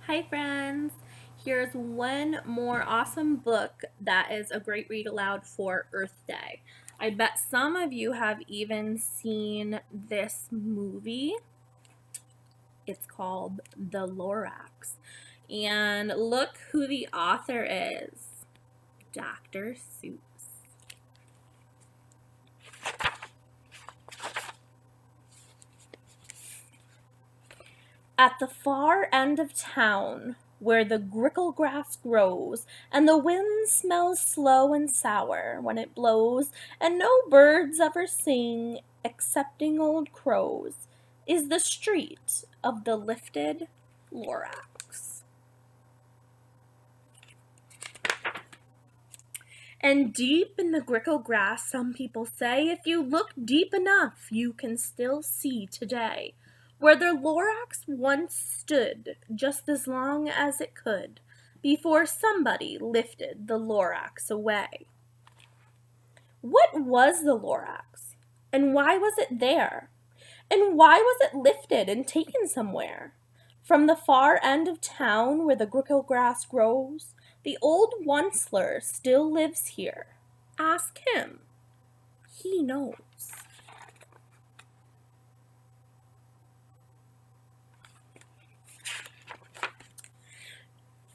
Hi, friends. Here's one more awesome book that is a great read aloud for Earth Day. I bet some of you have even seen this movie. It's called The Lorax. And look who the author is, Dr. Seuss. At the far end of town, where the grickle grass grows, and the wind smells slow and sour when it blows, and no birds ever sing excepting old crows, is the street of the lifted Lorax. And deep in the grickle grass, some people say, if you look deep enough, you can still see today where the Lorax once stood just as long as it could before somebody lifted the Lorax away. What was the Lorax? And why was it there? And why was it lifted and taken somewhere? From the far end of town where the grickle grass grows, the old Onceler still lives here. Ask him. He knows.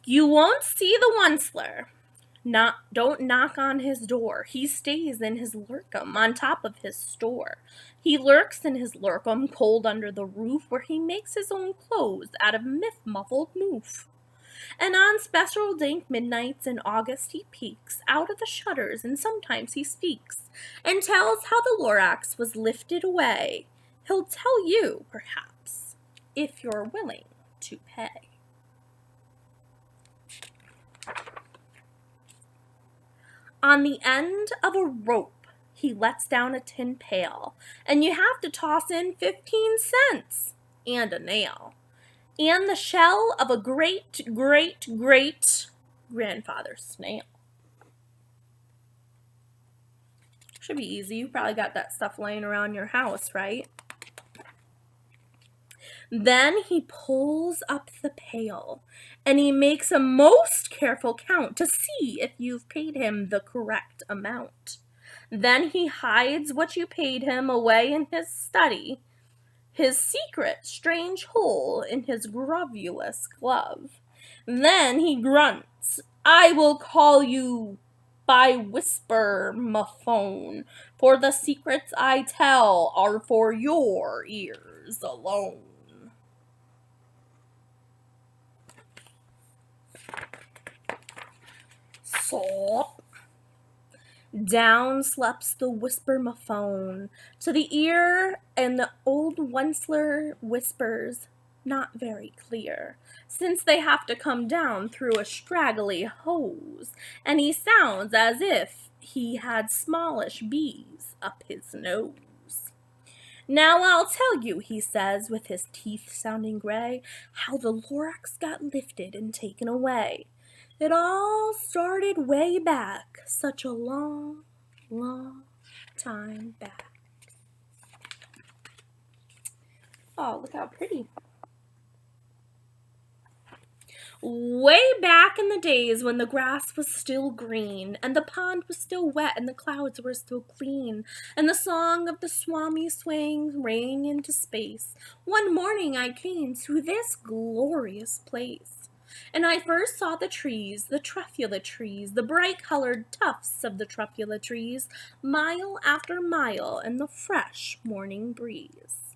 You won't see the Onceler. Don't knock on his door. He stays in his lurkum on top of his store. He lurks in his lurkum cold under the roof where he makes his own clothes out of muffled moof. And on special dank midnights in August he peeks out of the shutters and sometimes he speaks and tells how the Lorax was lifted away. He'll tell you, perhaps, if you're willing to pay. On the end of a rope, he lets down a tin pail, and you have to toss in 15 cents and a nail, and the shell of a great grandfather snail. Should be easy. You probably got that stuff laying around your house, right? Then he pulls up the pail and he makes a most careful count to see if you've paid him the correct amount. Then he hides what you paid him away in his study, his secret strange hole in his grovulous glove. Then he grunts, I will call you by whisper phone, for the secrets I tell are for your ears alone. Sop. Down sleeps the whisper-mophone to the ear, and the old Onceler whispers, not very clear, since they have to come down through a straggly hose, and he sounds as if he had smallish bees up his nose. Now I'll tell you, he says, with his teeth sounding gray, how the Lorax got lifted and taken away. It all started way back, such a long, long time back. Oh, look how pretty. Way back in the days when the grass was still green, and the pond was still wet, and the clouds were still clean, and the song of the swami swang rang into space, one morning I came to this glorious place. And I first saw the trees, the truffula trees, the bright-colored tufts of the truffula trees, mile after mile in the fresh morning breeze.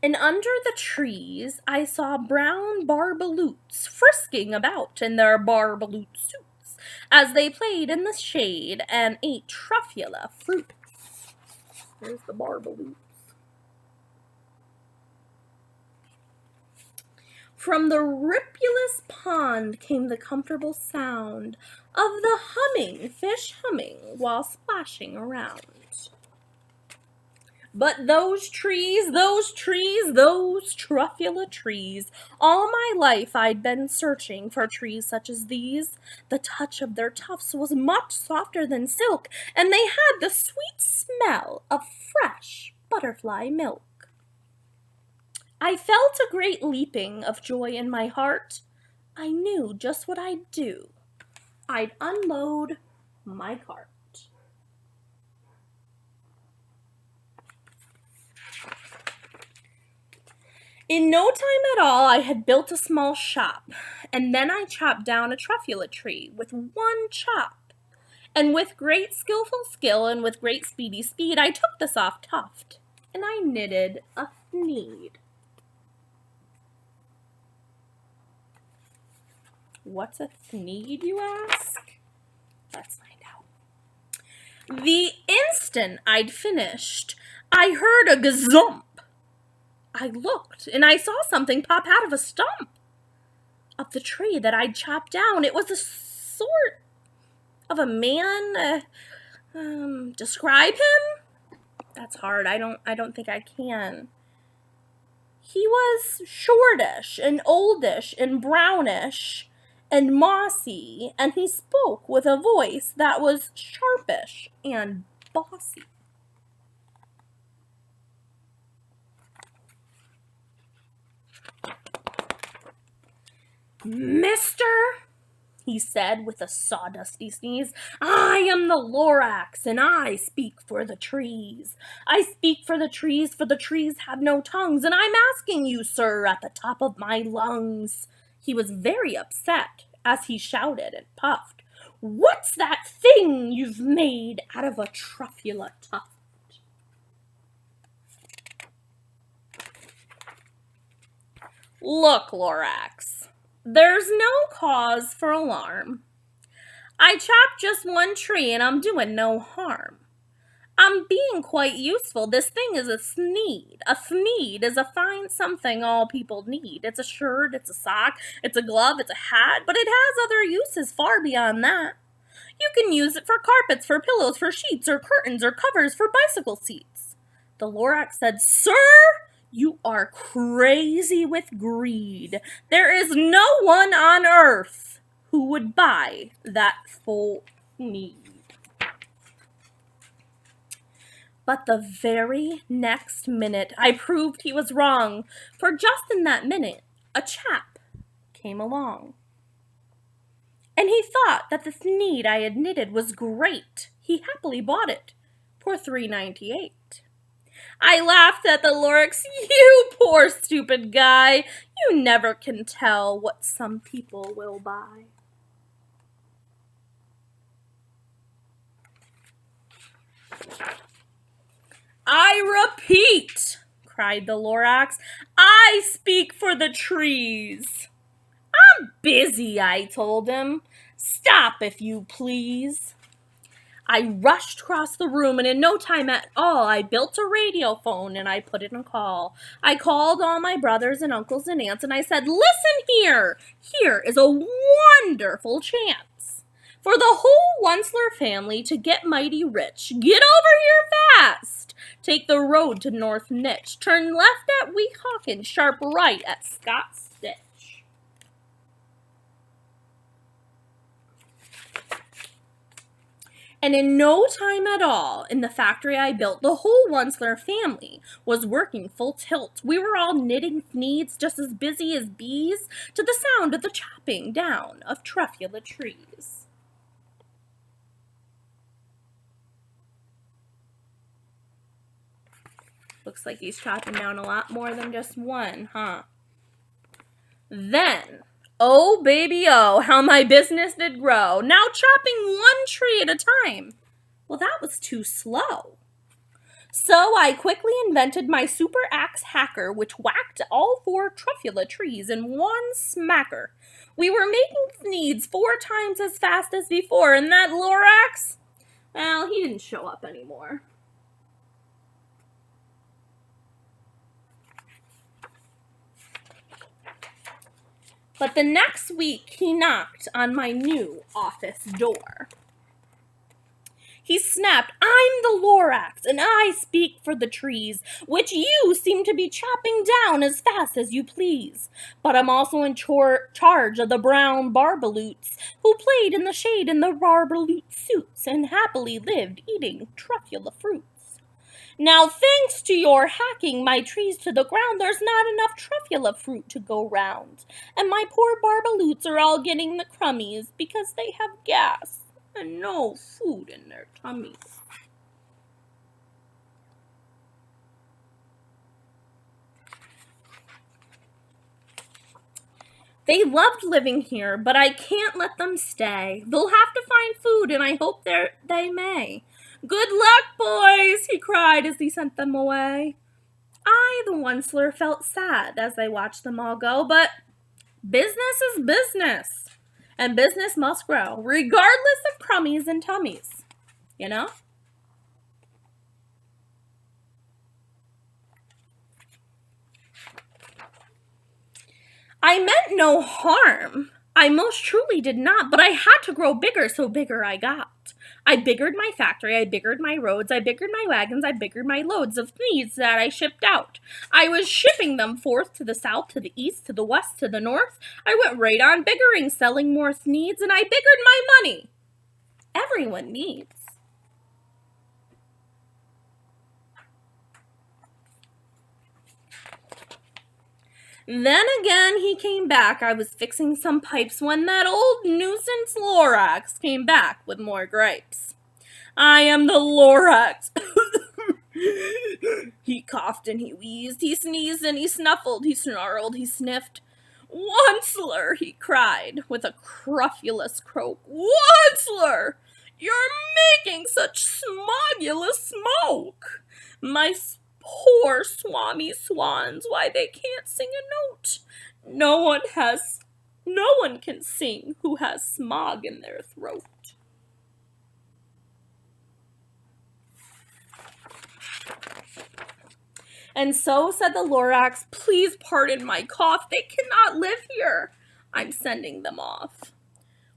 And under the trees I saw brown barbaloots frisking about in their barbaloot suits as they played in the shade and ate truffula fruits. There's the barbaloot. From the ripulous pond came the comfortable sound of the fish humming while splashing around. But those truffula trees, all my life I'd been searching for trees such as these. The touch of their tufts was much softer than silk, and they had the sweet smell of fresh butterfly milk. I felt a great leaping of joy in my heart. I knew just what I'd do. I'd unload my cart. In no time at all, I had built a small shop, and then I chopped down a truffula tree with one chop. And with great skillful skill and with great speedy speed, I took the soft tuft, and I knitted a thneed. What's a thneed, you ask? Let's find out. The instant I'd finished, I heard a gazump. I looked, and I saw something pop out of a stump of the tree that I'd chopped down. It was a sort of a man. Describe him? That's hard. I don't think I can. He was shortish and oldish and brownish and mossy, and he spoke with a voice that was sharpish and bossy. Mister, he said with a sawdusty sneeze, I am the Lorax, and I speak for the trees. I speak for the trees have no tongues, and I'm asking you, sir, at the top of my lungs. He was very upset as he shouted and puffed. What's that thing you've made out of a truffula tuft? Look, Lorax, there's no cause for alarm. I chopped just one tree and I'm doing no harm. I'm being quite useful. This thing is a thneed. A thneed is a fine something all people need. It's a shirt, it's a sock, it's a glove, it's a hat, but it has other uses far beyond that. You can use it for carpets, for pillows, for sheets, or curtains, or covers, for bicycle seats. The Lorax said, Sir, you are crazy with greed. There is no one on earth who would buy that full need. But the very next minute, I proved he was wrong, for just in that minute, a chap came along. And he thought that the thneed I had knitted was great. He happily bought it for $3.98. I laughed at the Lorax. You poor stupid guy. You never can tell what some people will buy. I repeat, cried the Lorax, I speak for the trees. I'm busy, I told him. Stop, if you please. I rushed across the room, and in no time at all, I built a radio phone, and I put in a call. I called all my brothers and uncles and aunts, and I said, listen here. Here is a wonderful chance for the whole Onceler family to get mighty rich. Get over here fast. Take the road to North Nitch. Turn left at Weehawken, sharp right at Scott's Stitch. And in no time at all, in the factory I built, the whole Onceler family was working full tilt. We were all knitting thneeds just as busy as bees to the sound of the chopping down of truffula trees. Looks like he's chopping down a lot more than just one, huh? Then, oh baby oh, how my business did grow. Now chopping one tree at a time. Well, that was too slow. So I quickly invented my super axe hacker, which whacked all 4 truffula trees in one smacker. We were making thneeds 4 times as fast as before, and that Lorax, well, he didn't show up anymore. But the next week, he knocked on my new office door. He snapped, I'm the Lorax, and I speak for the trees, which you seem to be chopping down as fast as you please. But I'm also in charge of the brown barbaloots, who played in the shade in the barbaloot suits and happily lived eating truffula fruits. Now, thanks to your hacking my trees to the ground, there's not enough truffula fruit to go round, and my poor barbaloots are all getting the crummies because they have gas and no food in their tummies. They loved living here, but I can't let them stay. They'll have to find food, and I hope they may. Good luck, boys, he cried as he sent them away. I, the Onceler, felt sad as I watched them all go, but business is business, and business must grow, regardless of crummies and tummies, you know? I meant no harm. I most truly did not, but I had to grow bigger, so bigger I got. I biggered my factory, I biggered my roads, I biggered my wagons, I biggered my loads of needs that I shipped out. I was shipping them forth to the south, to the east, to the west, to the north. I went right on biggering, selling more needs, and I biggered my money. Everyone needs. Then again he came back. I was fixing some pipes when that old nuisance Lorax came back with more gripes. I am the Lorax. He coughed and he wheezed, he sneezed and he snuffled, he snarled, he sniffed. Onceler, he cried with a crufulous croak. Onceler, you're making such smogulous smoke. My poor swami swans, why they can't sing a note. No one can sing who has smog in their throat. And so, said the Lorax, please pardon my cough. They cannot live here. I'm sending them off.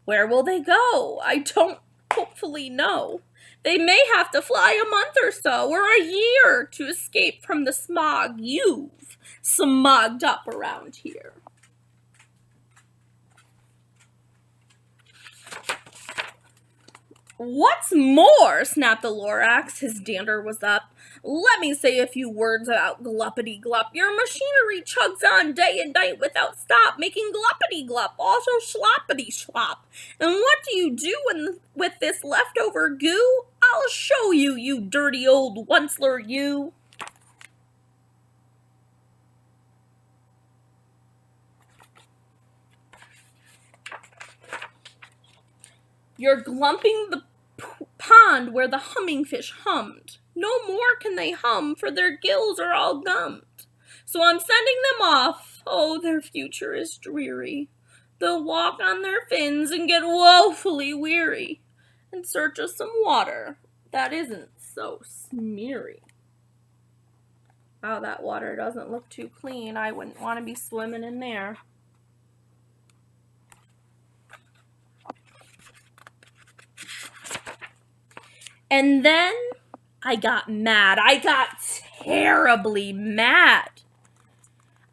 Where will they go? I don't hopefully know. They may have to fly a month or so, or a year, to escape from the smog you've smogged up around here. What's more, snapped the Lorax, his dander was up, let me say a few words about gluppity glup. Your machinery chugs on day and night without stop, making gluppity glup, also sloppity slop. And what do you do with this leftover goo? I'll show you, you dirty old Onceler, you. You're glumping the pond where the humming fish hummed. No more can they hum, for their gills are all gummed. So I'm sending them off. Oh, their future is dreary. They'll walk on their fins and get woefully weary in search of some water that isn't so smeary. Oh, that water doesn't look too clean. I wouldn't want to be swimming in there. And then I got mad. I got terribly mad.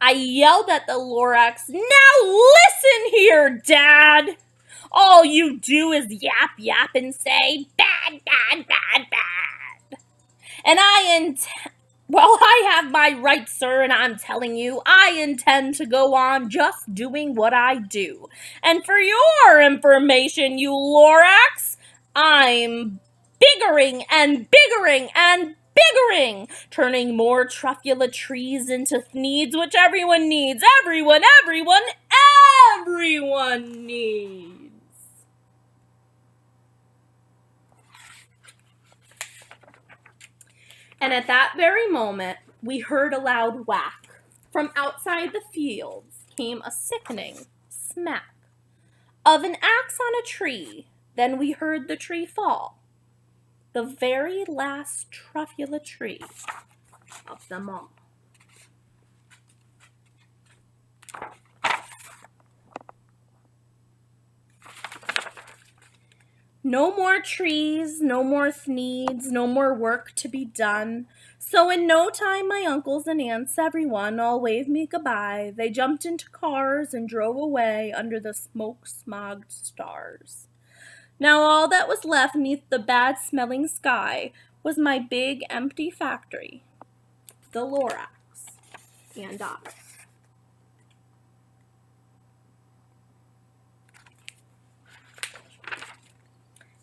I yelled at the Lorax, now listen here, Dad. All you do is yap, yap, and say, bad, bad, bad, bad. And I have my rights, sir, and I'm telling you, I intend to go on just doing what I do. And for your information, you Lorax, I'm biggering and biggering and biggering, turning more truffula trees into needs, which everyone needs. Everyone needs. And at that very moment, we heard a loud whack. From outside the fields came a sickening smack of an axe on a tree. Then we heard the tree fall. The very last truffula tree of them all. No more trees, no more needs, no more work to be done. So in no time my uncles and aunts, everyone, all waved me goodbye. They jumped into cars and drove away under the smoke-smogged stars. Now all that was left 'neath the bad-smelling sky was my big empty factory, the Lorax, and I.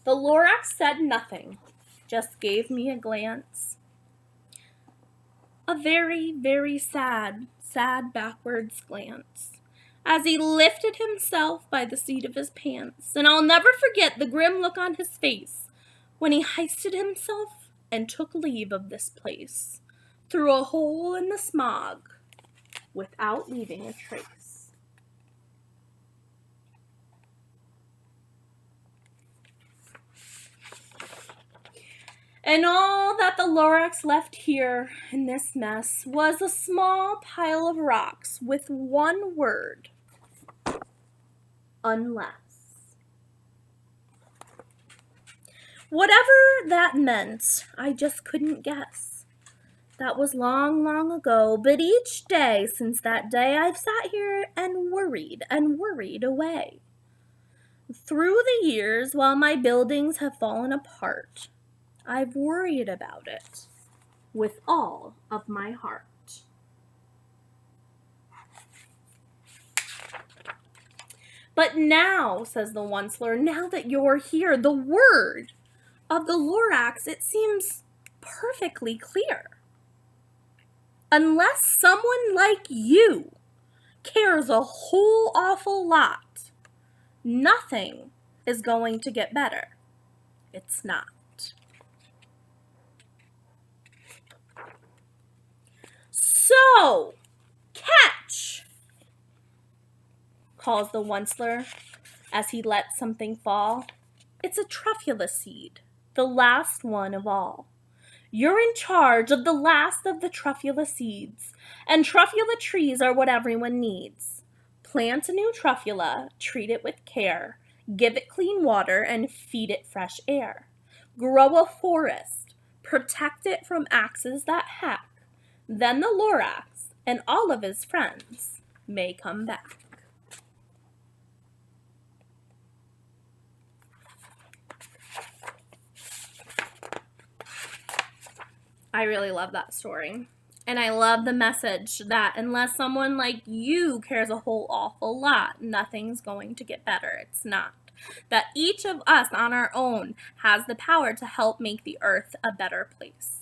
The Lorax said nothing, just gave me a glance. A very, very sad backwards glance, as he lifted himself by the seat of his pants, and I'll never forget the grim look on his face when he hoisted himself and took leave of this place, through a hole in the smog, without leaving a trace. And all that the Lorax left here in this mess was a small pile of rocks with one word: unless. Whatever that meant, I just couldn't guess. That was long, long ago, but each day since that day I've sat here and worried away. Through the years, while my buildings have fallen apart, I've worried about it with all of my heart. But now, says the Onceler, now that you're here, the word of the Lorax, it seems perfectly clear. Unless someone like you cares a whole awful lot, nothing is going to get better. It's not. So, catch, calls the Onceler as he lets something fall. It's a truffula seed, the last one of all. You're in charge of the last of the truffula seeds, and truffula trees are what everyone needs. Plant a new truffula, treat it with care, give it clean water, and feed it fresh air. Grow a forest, protect it from axes that hack. Then the Lorax and all of his friends may come back. I really love that story. And I love the message that unless someone like you cares a whole awful lot, nothing's going to get better. It's not. That each of us on our own has the power to help make the earth a better place.